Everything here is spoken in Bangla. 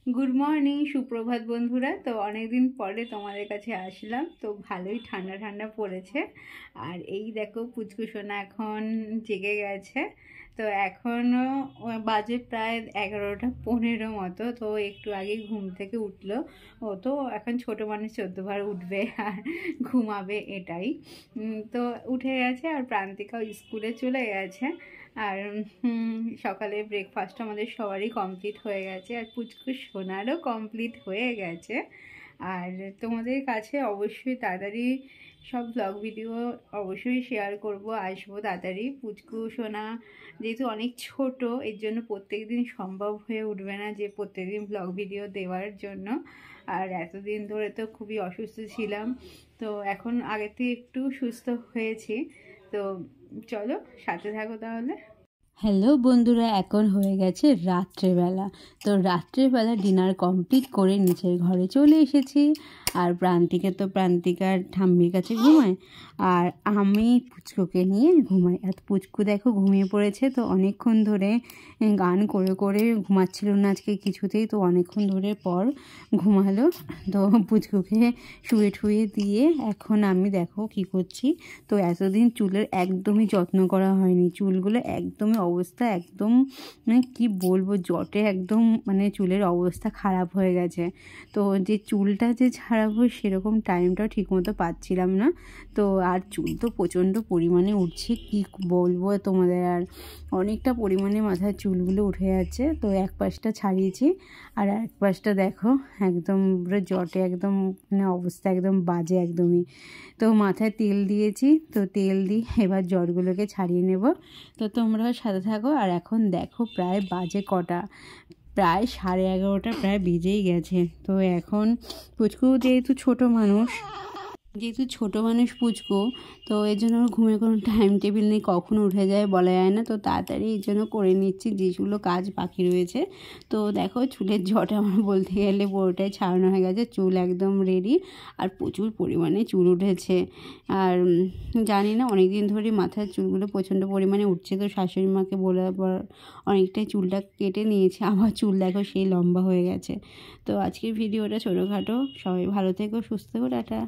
গুড মর্নিং, সুপ্রভাত বন্ধুরা। তো অনেকদিন পরে তোমাদের কাছে আসলাম। তো ভালোই ঠান্ডা ঠান্ডা পড়েছে। আর এই দেখো পুচকু সোনা এখন জেগে গেছে। তো এখনও বাজে প্রায় 11:15 মতো। তো একটু আগে ঘুম থেকে উঠলো। ও তো এখন ছোট মানুষ, 14 বার উঠবে আর ঘুমাবে, এটাই। তো উঠে গেছে আর প্রান্তিকাও স্কুলে চলে গেছে। আর সকালে ব্রেকফাস্ট আমাদের সবারই কমপ্লিট হয়ে গেছে, আর পুচকু সোনারও কমপ্লিট হয়ে গেছে। আর তোমাদের কাছে অবশ্যই তাড়াতাড়ি সব ব্লগ ভিডিও অবশ্যই শেয়ার করব, আসবো তাড়াতাড়ি। পুচকু সোনা যেহেতু অনেক ছোট, এর জন্য প্রত্যেক দিন সম্ভব হয়ে উঠবে না যে প্রত্যেকদিন ব্লগ ভিডিও দেওয়ার জন্য। আর এতদিন ধরে তো খুবই অসুস্থ ছিলাম, তো এখন আগের থেকে একটু সুস্থ হয়েছি। তো চলো সাথে থাকো তাহলে। হ্যালো বন্ধুরা, এখন হয়ে গেছে রাত্রেবেলা। তো রাত্রেবেলা ডিনার কমপ্লিট করে নিচের ঘরে চলে এসেছি। আর প্রান্তিকার ঠাম্মির কাছে ঘুমায়, আর আমি পুচকুকে নিয়ে ঘুমাই। আর পুচকু দেখো ঘুমিয়ে পড়েছে। তো অনেকক্ষণ ধরে গান করে করে ঘুমাচ্ছিল না আজকে কিছুতেই, তো অনেকক্ষণ ধরে পর ঘুমালো। তো পুচকুকে শুয়ে দিয়ে এখন আমি দেখো কি করছি। তো এতদিন চুলের একদমই যত্ন করা হয়নি, চুলগুলো একদমই অবস্থা একদম মানে কি বলবো, জটে একদম মানে চুলের অবস্থা খারাপ হয়ে গেছে। তো যে চুলটা যে ছাড়াবো সেরকম টাইমটাও ঠিকমতো পাচ্ছিলাম না। তো আর চুল তো প্রচণ্ড পরিমাণে উঠছে, কি বলবো তোমাদের। আর অনেকটা পরিমাণে মাথার চুলগুলো উঠে যাচ্ছে। তো এক পাশটা ছাড়িয়েছি, আর এক পাশটা দেখো একদম পুরো জটে, একদম মানে অবস্থা একদম বাজে একদমই। তো মাথায় তেল দিয়েছি, তো তেল দিয়ে এবার জটগুলোকে ছাড়িয়ে নেব। তো তোমরাও সাথে থাকো। আর এখন দেখো প্রায় বাজে কটা, প্রায় 11:30 প্রায় বেজেই গেছে। তো এখন পুচকু যেহেতু ছোট মানুষ পুচকু, তো এর জন্য ওর ঘুমের কোনো টাইম টেবিল নেই, কখন উঠে যায় বলা যায় না। তো তাড়াতাড়ি এই জন্য করে নিচ্ছি যেগুলো কাজ বাকি রয়েছে। তো দেখো চুলের জট আমার বলতে গেলে পুরোটাই ছাড়ানো হয়ে গেছে, চুল একদম রেডি। আর প্রচুর পরিমাণে চুল উঠেছে। আর জানি না, অনেক দিন ধরে মাথার চুলগুলো প্রচণ্ড পরিমাণে উঠছে। তো শাশুড়ি মাকে বলার পর অনেকটাই চুলটা কেটে নিয়েছে, আবার চুল দেখো সেই লম্বা হয়ে গেছে। তো আজকের ভিডিওটা ছোটোখাটো, সবাই ভালো থেকো, সুস্থ থেকো, টাটা।